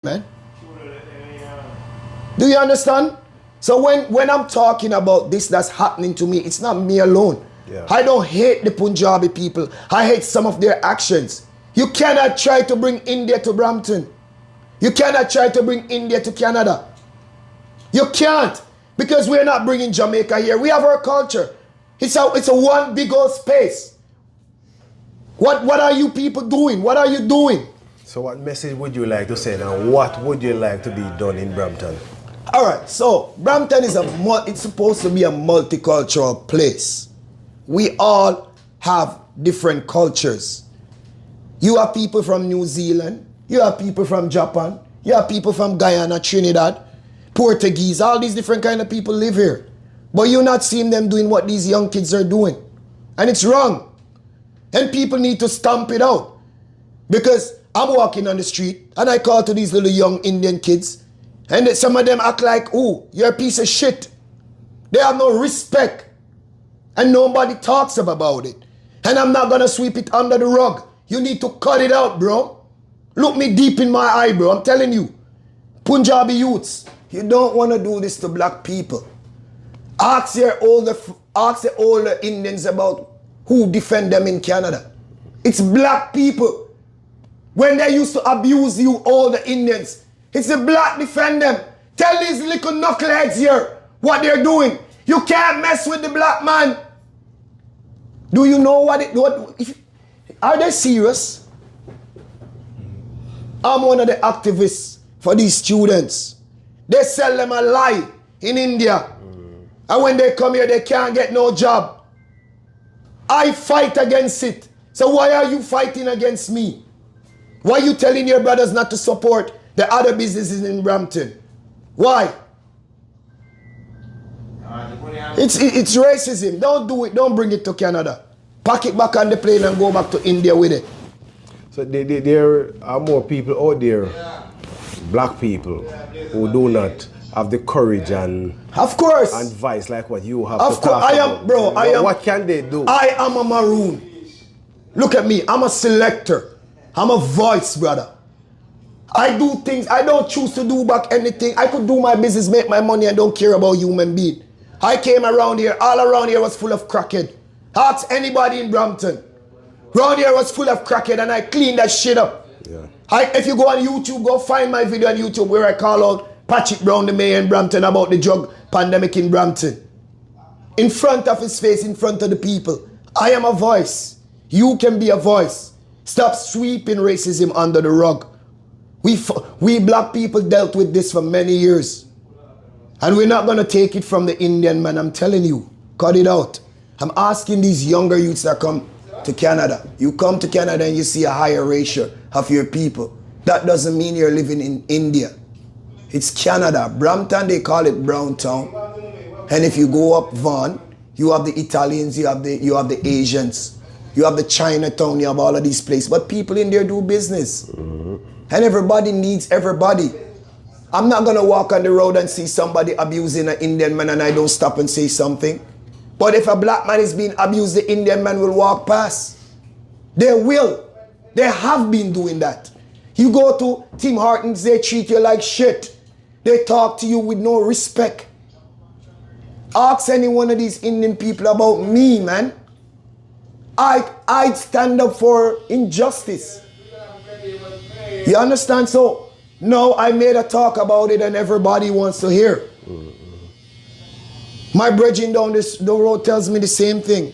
man. Do you understand? So when I'm talking about this that's happening to me, it's not me alone. Yeah. I don't hate the Punjabi people. I hate some of their actions. You cannot try to bring India to Brampton. You cannot try to bring India to Canada. You can't, because we're not bringing Jamaica here. We have our culture. It's a one big old space. What are you people doing? What are you doing? So what message would you like to send, and what would you like to be done in Brampton? All right, so Brampton is it's supposed to be a multicultural place. We all have different cultures. You have people from New Zealand, you have people from Japan, you have people from Guyana, Trinidad, Portuguese, all these different kind of people live here. But you're not seeing them doing what these young kids are doing. And it's wrong. And people need to stamp it out. Because I'm walking on the street and I call to these little young Indian kids, and some of them act like, oh, you're a piece of shit. They have no respect. And nobody talks about it. And I'm not going to sweep it under the rug. You need to cut it out, bro. Look me deep in my eye, bro. I'm telling you. Punjabi youths, you don't want to do this to black people. Ask the older Indians about who defend them in Canada. It's black people. When they used to abuse you, all the Indians, it's the black defend them. Tell these little knuckleheads here what they're doing. You can't mess with the black man. Do you know are they serious? I'm one of the activists for these students. They sell them a lie in India. And when they come here, they can't get no job. I fight against it. So why are you fighting against me? Why are you telling your brothers not to support the other businesses in Brampton? Why? It's racism. Don't do it. Don't bring it to Canada. Pack it back on the plane and go back to India with it. So there are more people out there, black people, who do not have the courage and of course and vice like what you have. Of course, What can they do? I am a maroon. Look at me. I'm a selector. I'm a voice, brother. I do things. I don't choose to do back anything. I could do my business, make my money, and don't care about human being. I came around here. All around here was full of crackhead. Ask anybody in Brampton. Around here was full of crackhead, and I cleaned that shit up. Yeah. If you go on YouTube, go find my video on YouTube where I call out Patrick Brown, the mayor in Brampton, about the drug pandemic in Brampton. In front of his face, in front of the people. I am a voice. You can be a voice. Stop sweeping racism under the rug. We black people dealt with this for many years. And we're not going to take it from the Indian man. I'm telling you. Cut it out. I'm asking these younger youths that come to Canada. You come to Canada and you see a higher ratio of your people. That doesn't mean you're living in India. It's Canada. Brampton, they call it Brown Town. And if you go up Vaughan, you have the Italians, you have the Asians, you have the Chinatown, you have all of these places. But people in there do business. Mm-hmm. And everybody needs everybody. I'm not going to walk on the road and see somebody abusing an Indian man and I don't stop and say something. But if a black man is being abused, the Indian man will walk past. They will. They have been doing that. You go to Tim Hortons, they treat you like shit. They talk to you with no respect. Ask any one of these Indian people about me, man. I'd stand up for injustice. You understand? So, no, I made a talk about it and everybody wants to hear. My brethren down the road tells me the same thing.